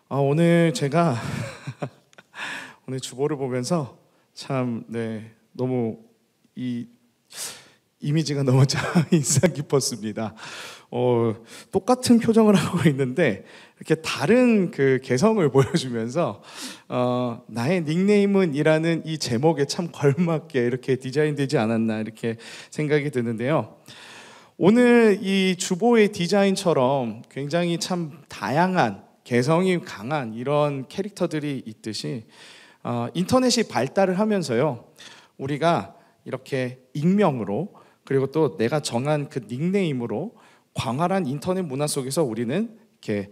오늘 제가 오늘 주보를 보면서 참 너무 이 이미지가 너무 참 인상 깊었습니다. 똑같은 표정을 하고 있는데 이렇게 다른 그 개성을 보여주면서 나의 닉네임은 이라는 이 제목에 참 걸맞게 이렇게 디자인되지 않았나 이렇게 생각이 드는데요. 오늘 이 주보의 디자인처럼 굉장히 참 다양한 개성이 강한 이런 캐릭터들이 있듯이 인터넷이 발달을 하면서요, 우리가 이렇게 익명으로 그리고 또 내가 정한 그 닉네임으로 광활한 인터넷 문화 속에서 우리는 이렇게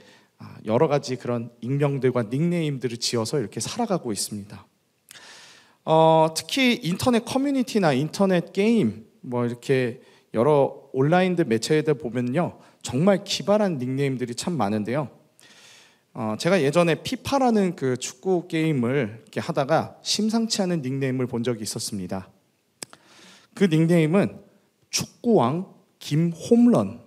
여러 가지 그런 익명들과 닉네임들을 지어서 이렇게 살아가고 있습니다. 특히 인터넷 커뮤니티나 인터넷 게임 이렇게 여러 온라인들 매체들 보면요, 정말 기발한 닉네임들이 참 많은데요. 제가 예전에 피파라는 그 축구 게임을 이렇게 하다가 심상치 않은 닉네임을 본 적이 있었습니다. 그 닉네임은 축구왕 김홈런이라는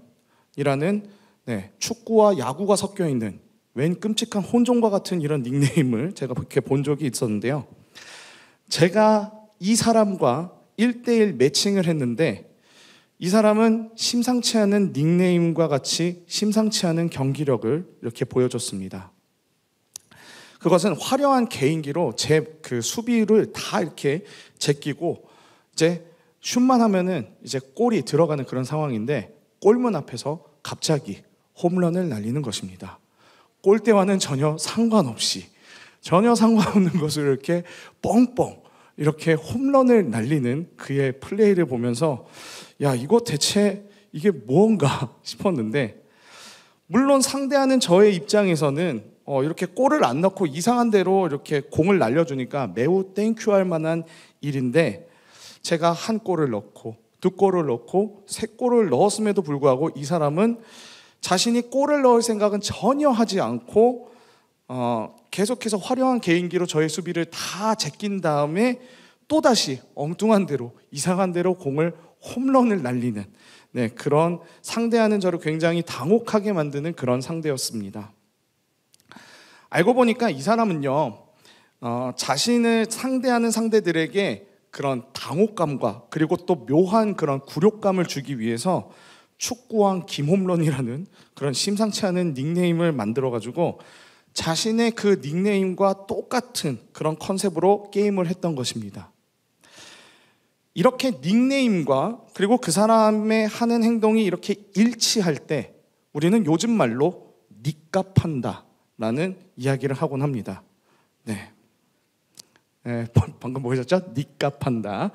축구와 야구가 섞여 있는 웬 끔찍한 혼종과 같은 이런 닉네임을 제가 이렇게 본 적이 있었는데요. 제가 이 사람과 1대1 매칭을 했는데 이 사람은 심상치 않은 닉네임과 같이 심상치 않은 경기력을 이렇게 보여줬습니다. 그것은 화려한 개인기로 제 그 수비를 다 이렇게 제끼고 이제 슛만 하면은 이제 골이 들어가는 그런 상황인데 골문 앞에서 갑자기 홈런을 날리는 것입니다. 골대와는 전혀 상관없이 전혀 상관없는 것을 이렇게 뻥뻥 이렇게 홈런을 날리는 그의 플레이를 보면서 야, 이거 대체 이게 뭔가 싶었는데, 물론 상대하는 저의 입장에서는 이렇게 골을 안 넣고 이상한 대로 이렇게 공을 날려주니까 매우 땡큐할 만한 일인데, 제가 한 골을 넣고 두 골을 넣고 세 골을 넣었음에도 불구하고 이 사람은 자신이 골을 넣을 생각은 전혀 하지 않고 계속해서 화려한 개인기로 저의 수비를 다 제낀 다음에 또다시 엉뚱한 대로 이상한 대로 공을 홈런을 날리는 그런 상대하는 저를 굉장히 당혹하게 만드는 그런 상대였습니다. 알고 보니까 이 사람은요, 자신을 상대하는 상대들에게 그런 당혹감과 그리고 또 묘한 그런 굴욕감을 주기 위해서 축구왕 김홈런이라는 그런 심상치 않은 닉네임을 만들어가지고 자신의 그 닉네임과 똑같은 그런 컨셉으로 게임을 했던 것입니다. 이렇게 닉네임과 그리고 그 사람의 하는 행동이 이렇게 일치할 때 우리는 요즘 말로 닉값한다라는 이야기를 하곤 합니다. 방금 보셨죠? 닉값한다.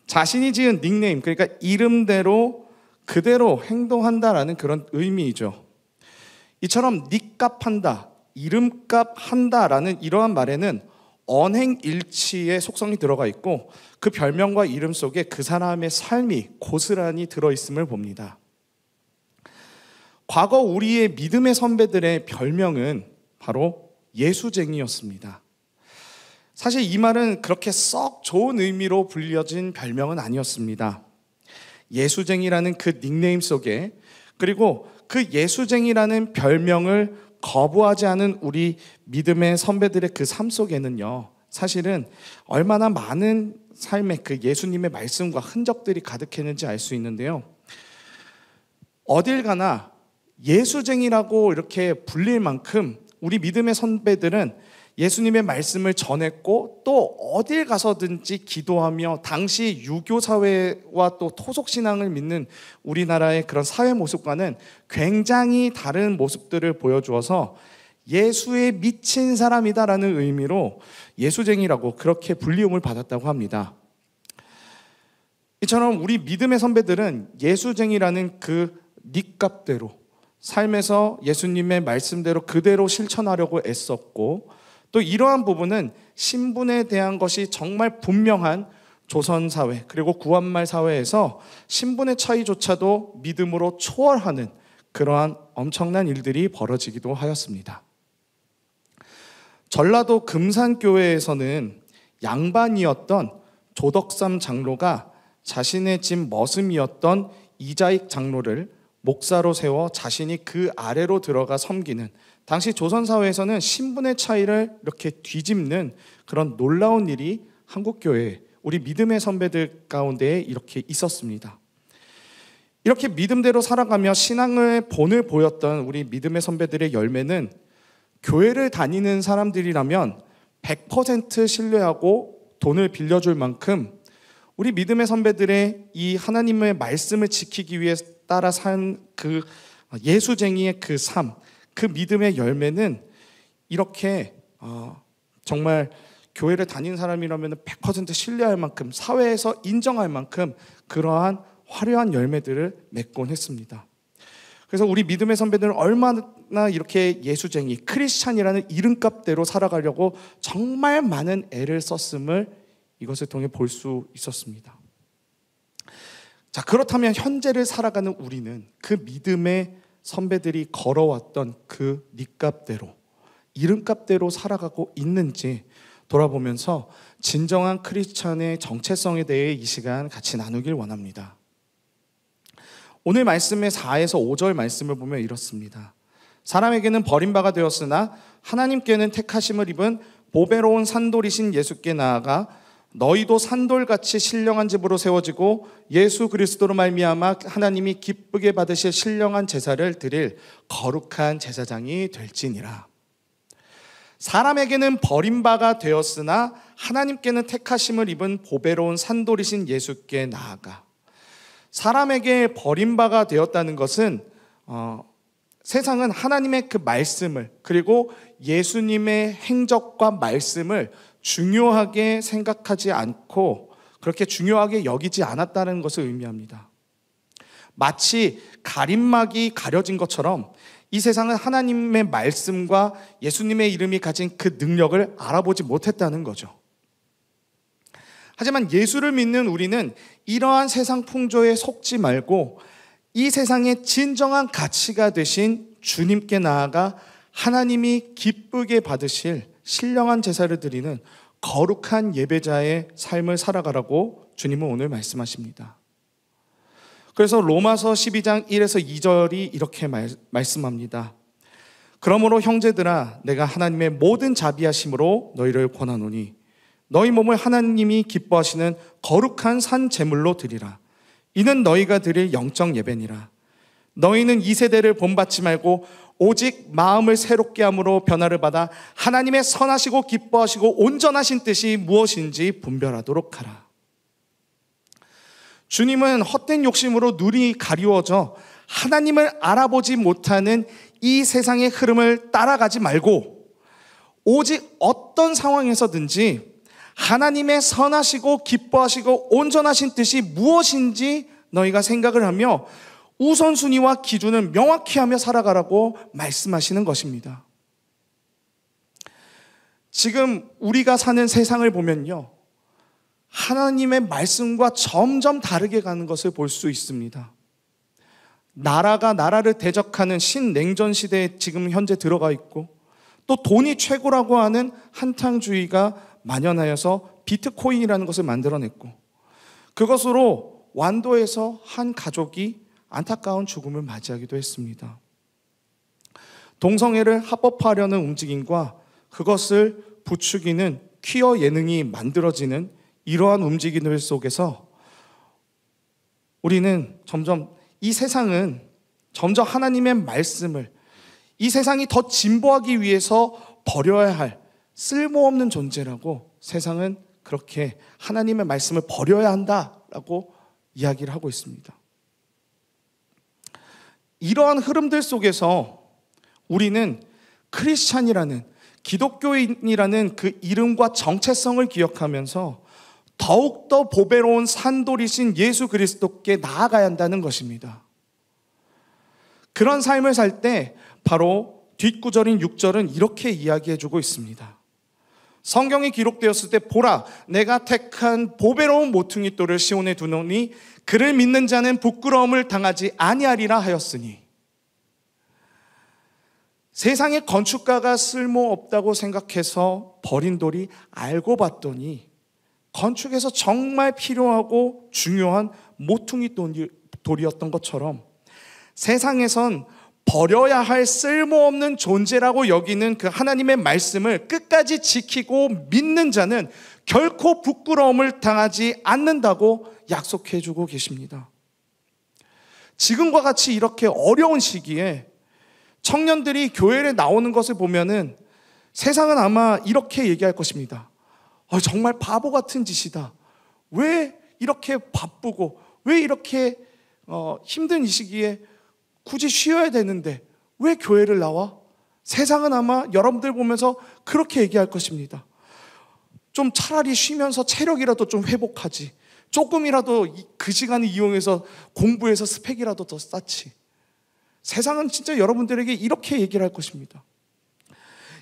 자신이 지은 닉네임, 그러니까 이름대로 그대로 행동한다라는 그런 의미이죠. 이처럼 닉값한다, 이름값한다라는 이러한 말에는 언행일치의 속성이 들어가 있고 그 별명과 이름 속에 그 사람의 삶이 고스란히 들어있음을 봅니다. 과거 우리의 믿음의 선배들의 별명은 바로 예수쟁이였습니다. 사실 이 말은 그렇게 썩 좋은 의미로 불려진 별명은 아니었습니다. 예수쟁이라는 그 닉네임 속에, 그리고 그 예수쟁이라는 별명을 거부하지 않은 우리 믿음의 선배들의 그 삶 속에는요, 사실은 얼마나 많은 삶의 그 예수님의 말씀과 흔적들이 가득했는지 알 수 있는데요. 어딜 가나 예수쟁이라고 이렇게 불릴 만큼 우리 믿음의 선배들은 예수님의 말씀을 전했고 또 어딜 가서든지 기도하며 당시 유교 사회와 또 토속 신앙을 믿는 우리나라의 그런 사회 모습과는 굉장히 다른 모습들을 보여주어서 예수에 미친 사람이다라는 의미로 예수쟁이라고 그렇게 불리움을 받았다고 합니다. 이처럼 우리 믿음의 선배들은 예수쟁이라는 그 닉값대로 삶에서 예수님의 말씀대로 그대로 실천하려고 애썼고, 또 이러한 부분은 신분에 대한 것이 정말 분명한 조선사회 그리고 구한말 사회에서 신분의 차이조차도 믿음으로 초월하는 그러한 엄청난 일들이 벌어지기도 하였습니다. 전라도 금산교회에서는 양반이었던 조덕삼 장로가 자신의 집 머슴이었던 이자익 장로를 목사로 세워 자신이 그 아래로 들어가 섬기는 당시 조선사회에서는 신분의 차이를 이렇게 뒤집는 그런 놀라운 일이 한국교회, 우리 믿음의 선배들 가운데 이렇게 있었습니다. 이렇게 믿음대로 살아가며 신앙의 본을 보였던 우리 믿음의 선배들의 열매는 교회를 다니는 사람들이라면 100% 신뢰하고 돈을 빌려줄 만큼 우리 믿음의 선배들의 이 하나님의 말씀을 지키기 위해 따라 산 그 예수쟁이의 그 삶, 그 믿음의 열매는 이렇게 정말 교회를 다니는 사람이라면 100% 신뢰할 만큼, 사회에서 인정할 만큼 그러한 화려한 열매들을 맺곤 했습니다. 그래서 우리 믿음의 선배들은 얼마나 이렇게 예수쟁이, 크리스찬이라는 이름값대로 살아가려고 정말 많은 애를 썼음을 이것을 통해 볼 수 있었습니다. 자, 그렇다면 현재를 살아가는 우리는 그 믿음의 선배들이 걸어왔던 그 닉값대로, 이름값대로 살아가고 있는지 돌아보면서 진정한 크리스찬의 정체성에 대해 이 시간 같이 나누길 원합니다. 오늘 말씀의 4에서 5절 말씀을 보면 이렇습니다. 사람에게는 버림바가 되었으나 하나님께는 택하심을 입은 보배로운 산돌이신 예수께 나아가 너희도 산돌같이 신령한 집으로 세워지고 예수 그리스도로 말미암아 하나님이 기쁘게 받으실 신령한 제사를 드릴 거룩한 제사장이 될지니라. 사람에게는 버림바가 되었으나 하나님께는 택하심을 입은 보배로운 산돌이신 예수께 나아가. 사람에게 버림바가 되었다는 것은 세상은 하나님의 그 말씀을, 그리고 예수님의 행적과 말씀을 중요하게 생각하지 않고 그렇게 중요하게 여기지 않았다는 것을 의미합니다. 마치 가림막이 가려진 것처럼 이 세상은 하나님의 말씀과 예수님의 이름이 가진 그 능력을 알아보지 못했다는 거죠. 하지만 예수를 믿는 우리는 이러한 세상 풍조에 속지 말고 이 세상의 진정한 가치가 되신 주님께 나아가 하나님이 기쁘게 받으실 신령한 제사를 드리는 거룩한 예배자의 삶을 살아가라고 주님은 오늘 말씀하십니다. 그래서 로마서 12장 1에서 2절이 이렇게 말씀합니다. 그러므로 형제들아, 내가 하나님의 모든 자비하심으로 너희를 권하노니 너희 몸을 하나님이 기뻐하시는 거룩한 산 제물로 드리라. 이는 너희가 드릴 영적 예배니라. 너희는 이 세대를 본받지 말고 오직 마음을 새롭게 함으로 변화를 받아 하나님의 선하시고 기뻐하시고 온전하신 뜻이 무엇인지 분별하도록 하라. 주님은 헛된 욕심으로 눈이 가리워져 하나님을 알아보지 못하는 이 세상의 흐름을 따라가지 말고 오직 어떤 상황에서든지 하나님의 선하시고 기뻐하시고 온전하신 뜻이 무엇인지 너희가 생각을 하며 우선순위와 기준을 명확히 하며 살아가라고 말씀하시는 것입니다. 지금 우리가 사는 세상을 보면요, 하나님의 말씀과 점점 다르게 가는 것을 볼 수 있습니다. 나라가 나라를 대적하는 신냉전 시대에 지금 현재 들어가 있고, 또 돈이 최고라고 하는 한탕주의가 만연하여서 비트코인이라는 것을 만들어냈고, 그것으로 완도에서 한 가족이 안타까운 죽음을 맞이하기도 했습니다. 동성애를 합법화하려는 움직임과 그것을 부추기는 퀴어 예능이 만들어지는 이러한 움직임들 속에서 우리는 점점 이 세상은 점점 하나님의 말씀을 이 세상이 더 진보하기 위해서 버려야 할 쓸모없는 존재라고, 세상은 그렇게 하나님의 말씀을 버려야 한다라고 이야기를 하고 있습니다. 이러한 흐름들 속에서 우리는 크리스찬이라는, 기독교인이라는 그 이름과 정체성을 기억하면서 더욱더 보배로운 산돌이신 예수 그리스도께 나아가야 한다는 것입니다. 그런 삶을 살 때 바로 뒷구절인 6절은 이렇게 이야기해주고 있습니다. 성경이 기록되었을 때 보라, 내가 택한 보배로운 모퉁이 돌을 시온에 두노니 그를 믿는 자는 부끄러움을 당하지 아니하리라 하였으니. 세상의 건축가가 쓸모없다고 생각해서 버린 돌이 알고 봤더니 건축에서 정말 필요하고 중요한 모퉁이 돌이었던 것처럼 세상에선 버려야 할 쓸모없는 존재라고 여기는 그 하나님의 말씀을 끝까지 지키고 믿는 자는 결코 부끄러움을 당하지 않는다고 약속해 주고 계십니다. 지금과 같이 이렇게 어려운 시기에 청년들이 교회에 나오는 것을 보면은 세상은 아마 이렇게 얘기할 것입니다. 정말 바보 같은 짓이다. 왜 이렇게 바쁘고 왜 이렇게 힘든 이 시기에 굳이 쉬어야 되는데 왜 교회를 나와? 세상은 아마 여러분들 보면서 그렇게 얘기할 것입니다. 좀 차라리 쉬면서 체력이라도 좀 회복하지. 조금이라도 그 시간을 이용해서 공부해서 스펙이라도 더 쌓지. 세상은 진짜 여러분들에게 이렇게 얘기를 할 것입니다.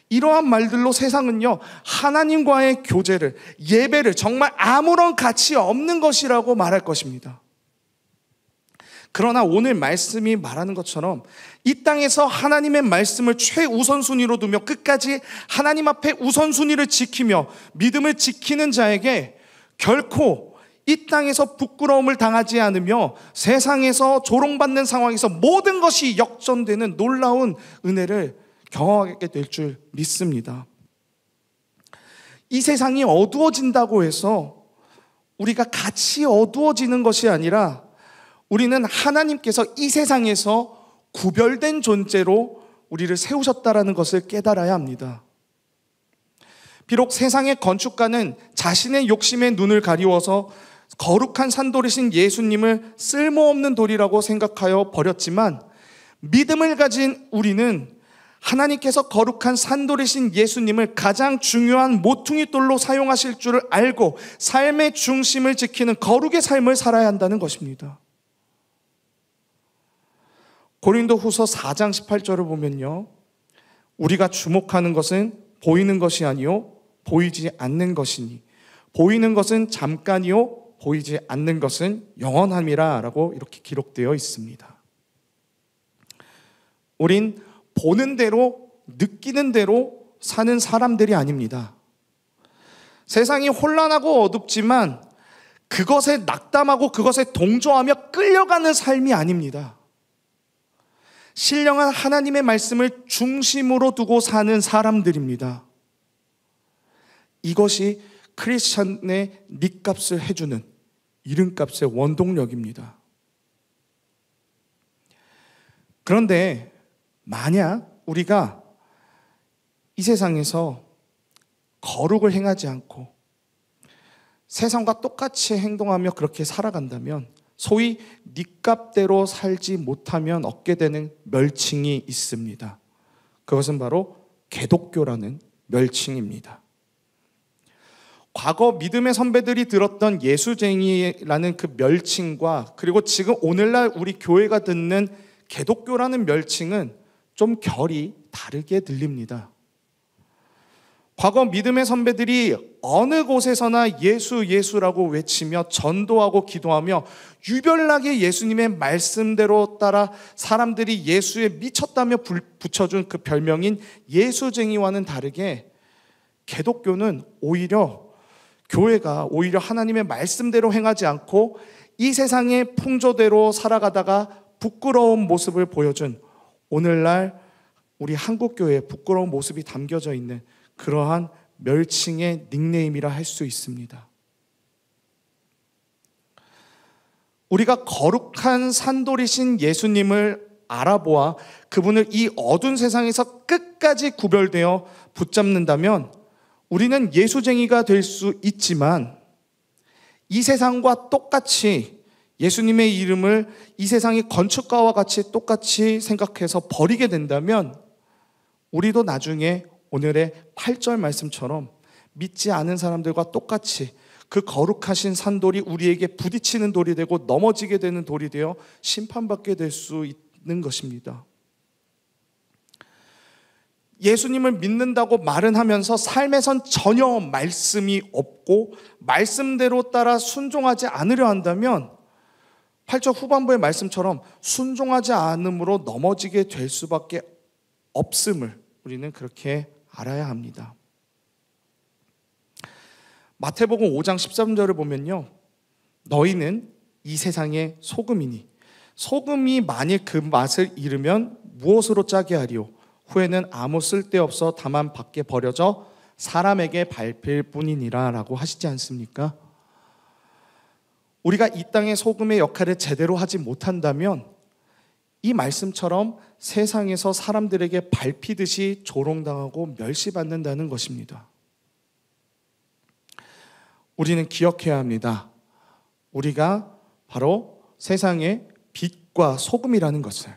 이러한 말들로 세상은요, 하나님과의 교제를, 예배를 정말 아무런 가치 없는 것이라고 말할 것입니다. 그러나 오늘 말씀이 말하는 것처럼 이 땅에서 하나님의 말씀을 최우선순위로 두며 끝까지 하나님 앞에 우선순위를 지키며 믿음을 지키는 자에게 결코 이 땅에서 부끄러움을 당하지 않으며 세상에서 조롱받는 상황에서 모든 것이 역전되는 놀라운 은혜를 경험하게 될 줄 믿습니다. 이 세상이 어두워진다고 해서 우리가 같이 어두워지는 것이 아니라 우리는 하나님께서 이 세상에서 구별된 존재로 우리를 세우셨다라는 것을 깨달아야 합니다. 비록 세상의 건축가는 자신의 욕심에 눈을 가리워서 거룩한 산돌이신 예수님을 쓸모없는 돌이라고 생각하여 버렸지만 믿음을 가진 우리는 하나님께서 거룩한 산돌이신 예수님을 가장 중요한 모퉁이 돌로 사용하실 줄을 알고 삶의 중심을 지키는 거룩의 삶을 살아야 한다는 것입니다. 고린도후서 4장 18절을 보면요, 우리가 주목하는 것은 보이는 것이 아니요 보이지 않는 것이니 보이는 것은 잠깐이요 보이지 않는 것은 영원함이라 라고 이렇게 기록되어 있습니다. 우린 보는 대로 느끼는 대로 사는 사람들이 아닙니다. 세상이 혼란하고 어둡지만 그것에 낙담하고 그것에 동조하며 끌려가는 삶이 아닙니다. 신령한 하나님의 말씀을 중심으로 두고 사는 사람들입니다. 이것이 크리스찬의 닉값을 해주는 이름값의 원동력입니다. 그런데 만약 우리가 이 세상에서 거룩을 행하지 않고 세상과 똑같이 행동하며 그렇게 살아간다면 소위 닉값대로 살지 못하면 얻게 되는 멸칭이 있습니다. 그것은 바로 개독교라는 멸칭입니다. 과거 믿음의 선배들이 들었던 예수쟁이라는 그 멸칭과 그리고 지금 오늘날 우리 교회가 듣는 개독교라는 멸칭은 좀 결이 다르게 들립니다. 과거 믿음의 선배들이 어느 곳에서나 예수 예수라고 외치며 전도하고 기도하며 유별나게 예수님의 말씀대로 따라 사람들이 예수에 미쳤다며 붙여준 그 별명인 예수쟁이와는 다르게 개독교는 교회가 오히려 하나님의 말씀대로 행하지 않고 이 세상의 풍조대로 살아가다가 부끄러운 모습을 보여준 오늘날 우리 한국교회의 부끄러운 모습이 담겨져 있는 그러한 멸칭의 닉네임이라 할 수 있습니다. 우리가 거룩한 산돌이신 예수님을 알아보아 그분을 이 어두운 세상에서 끝까지 구별되어 붙잡는다면 우리는 예수쟁이가 될 수 있지만 이 세상과 똑같이 예수님의 이름을 이 세상의 건축가와 같이 똑같이 생각해서 버리게 된다면 우리도 나중에 오늘의 8절 말씀처럼 믿지 않은 사람들과 똑같이 그 거룩하신 산돌이 우리에게 부딪히는 돌이 되고 넘어지게 되는 돌이 되어 심판받게 될 수 있는 것입니다. 예수님을 믿는다고 말은 하면서 삶에선 전혀 말씀이 없고 말씀대로 따라 순종하지 않으려 한다면 8절 후반부의 말씀처럼 순종하지 않음으로 넘어지게 될 수밖에 없음을 우리는 그렇게 알아야 합니다. 마태복음 5장 13절을 보면요, 너희는 이 세상의 소금이니 소금이 만일 그 맛을 잃으면 무엇으로 짜게 하리요? 후에는 아무 쓸데없어 다만 밖에 버려져 사람에게 밟힐 뿐이니라 라고 하시지 않습니까? 우리가 이 땅의 소금의 역할을 제대로 하지 못한다면 이 말씀처럼 세상에서 사람들에게 밟히듯이 조롱당하고 멸시받는다는 것입니다. 우리는 기억해야 합니다. 우리가 바로 세상의 빛과 소금이라는 것을,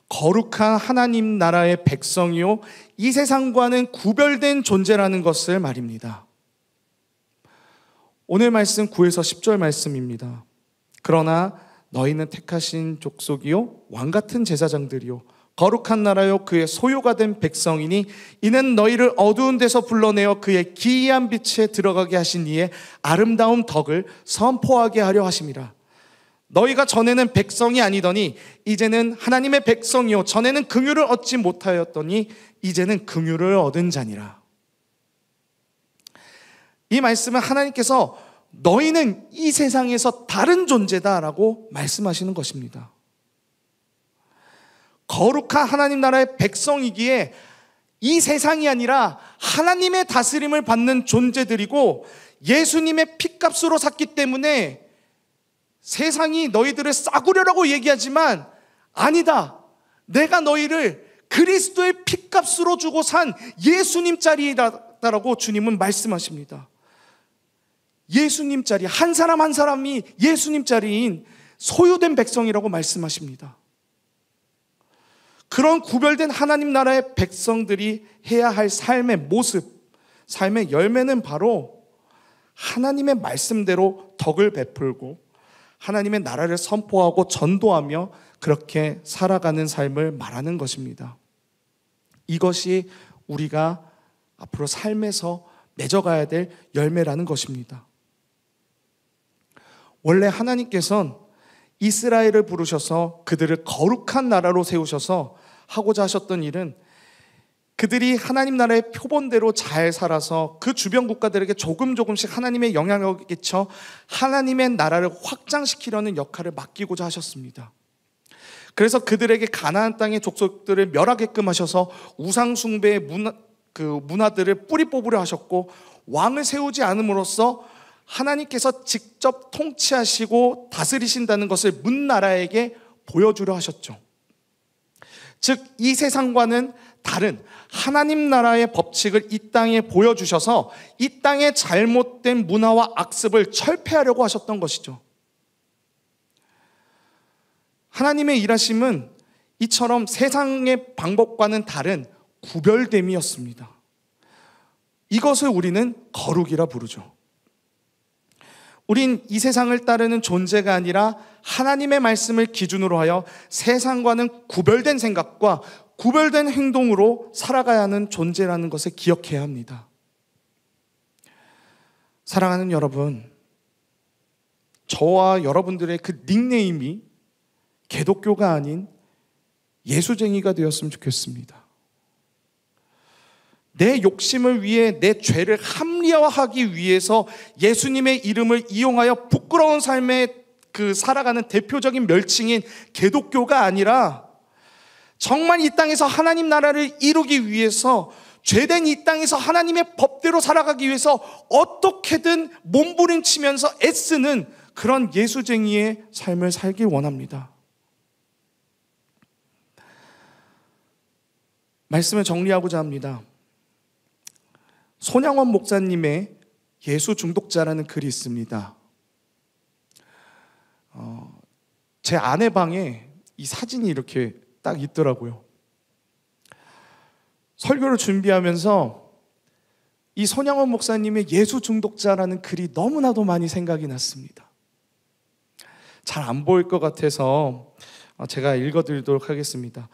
거룩한 하나님 나라의 백성이요 이 세상과는 구별된 존재라는 것을 말입니다. 오늘 말씀 9에서 10절 말씀입니다. 그러나 너희는 택하신 족속이요 왕같은 제사장들이요 거룩한 나라요 그의 소유가 된 백성이니 이는 너희를 어두운 데서 불러내어 그의 기이한 빛에 들어가게 하신 이의 아름다운 덕을 선포하게 하려 하심이라. 너희가 전에는 백성이 아니더니 이제는 하나님의 백성이요 전에는 긍휼을 얻지 못하였더니 이제는 긍휼을 얻은 자니라. 이 말씀은 하나님께서 너희는 이 세상에서 다른 존재다라고 말씀하시는 것입니다. 거룩한 하나님 나라의 백성이기에 이 세상이 아니라 하나님의 다스림을 받는 존재들이고 예수님의 핏값으로 샀기 때문에 세상이 너희들을 싸구려라고 얘기하지만 아니다. 내가 너희를 그리스도의 핏값으로 주고 산 예수님 자리이다라고 주님은 말씀하십니다. 예수님 자리, 한 사람 한 사람이 예수님 자리인 소유된 백성이라고 말씀하십니다. 그런 구별된 하나님 나라의 백성들이 해야 할 삶의 모습, 삶의 열매는 바로 하나님의 말씀대로 덕을 베풀고 하나님의 나라를 선포하고 전도하며 그렇게 살아가는 삶을 말하는 것입니다. 이것이 우리가 앞으로 삶에서 맺어가야 될 열매라는 것입니다. 원래 하나님께서는 이스라엘을 부르셔서 그들을 거룩한 나라로 세우셔서 하고자 하셨던 일은 그들이 하나님 나라의 표본대로 잘 살아서 그 주변 국가들에게 조금씩 하나님의 영향력을 끼쳐 하나님의 나라를 확장시키려는 역할을 맡기고자 하셨습니다. 그래서 그들에게 가나안 땅의 족속들을 멸하게끔 하셔서 우상 숭배의 문화들을 뿌리 뽑으려 하셨고 왕을 세우지 않음으로써 하나님께서 직접 통치하시고 다스리신다는 것을 문 나라에게 보여주려 하셨죠. 즉 이 세상과는 다른 하나님 나라의 법칙을 이 땅에 보여주셔서 이 땅의 잘못된 문화와 악습을 철폐하려고 하셨던 것이죠. 하나님의 일하심은 이처럼 세상의 방법과는 다른 구별됨이었습니다. 이것을 우리는 거룩이라 부르죠. 우린 이 세상을 따르는 존재가 아니라 하나님의 말씀을 기준으로 하여 세상과는 구별된 생각과 구별된 행동으로 살아가야 하는 존재라는 것을 기억해야 합니다. 사랑하는 여러분, 저와 여러분들의 그 닉네임이 개독교가 아닌 예수쟁이가 되었으면 좋겠습니다. 내 욕심을 위해 내 죄를 합리화하기 위해서 예수님의 이름을 이용하여 부끄러운 삶에 살아가는 대표적인 멸칭인 개독교가 아니라 정말 이 땅에서 하나님 나라를 이루기 위해서 죄된 이 땅에서 하나님의 법대로 살아가기 위해서 어떻게든 몸부림치면서 애쓰는 그런 예수쟁이의 삶을 살길 원합니다. 말씀을 정리하고자 합니다. 손양원 목사님의 예수 중독자라는 글이 있습니다. 제 아내 방에 이 사진이 이렇게 딱 있더라고요. 설교를 준비하면서 이 손양원 목사님의 예수 중독자라는 글이 너무나도 많이 생각이 났습니다. 잘 안 보일 것 같아서 제가 읽어드리도록 하겠습니다.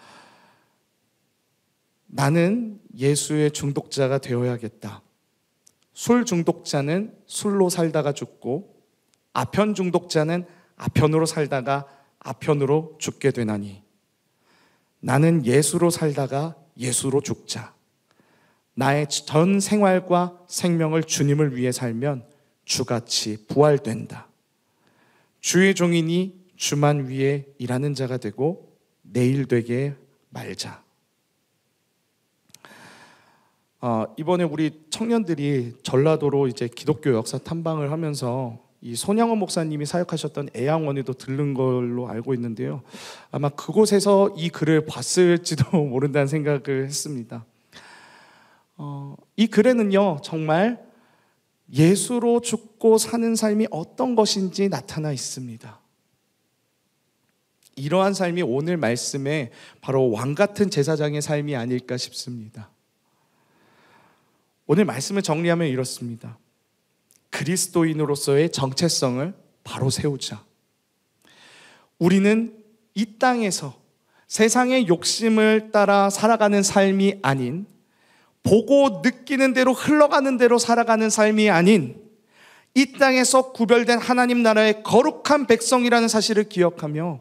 나는 예수의 중독자가 되어야겠다. 술 중독자는 술로 살다가 죽고 아편 중독자는 아편으로 살다가 아편으로 죽게 되나니 나는 예수로 살다가 예수로 죽자. 나의 전 생활과 생명을 주님을 위해 살면 주같이 부활된다. 주의 종이니 주만 위해 일하는 자가 되고 내일 되게 말자. 이번에 우리 청년들이 전라도로 이제 기독교 역사 탐방을 하면서 이 손양원 목사님이 사역하셨던 애양원에도 들른 걸로 알고 있는데요. 아마 그곳에서 이 글을 봤을지도 모른다는 생각을 했습니다. 이 글에는요, 정말 예수로 죽고 사는 삶이 어떤 것인지 나타나 있습니다. 이러한 삶이 오늘 말씀에 바로 왕 같은 제사장의 삶이 아닐까 싶습니다. 오늘 말씀을 정리하면 이렇습니다. 그리스도인으로서의 정체성을 바로 세우자. 우리는 이 땅에서 세상의 욕심을 따라 살아가는 삶이 아닌, 보고 느끼는 대로 흘러가는 대로 살아가는 삶이 아닌, 이 땅에서 구별된 하나님 나라의 거룩한 백성이라는 사실을 기억하며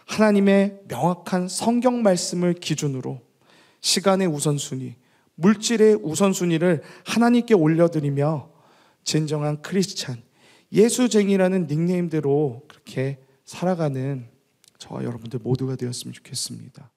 하나님의 명확한 성경 말씀을 기준으로 시간의 우선순위, 물질의 우선순위를 하나님께 올려드리며 진정한 크리스찬, 예수쟁이라는 닉네임대로 그렇게 살아가는 저와 여러분들 모두가 되었으면 좋겠습니다.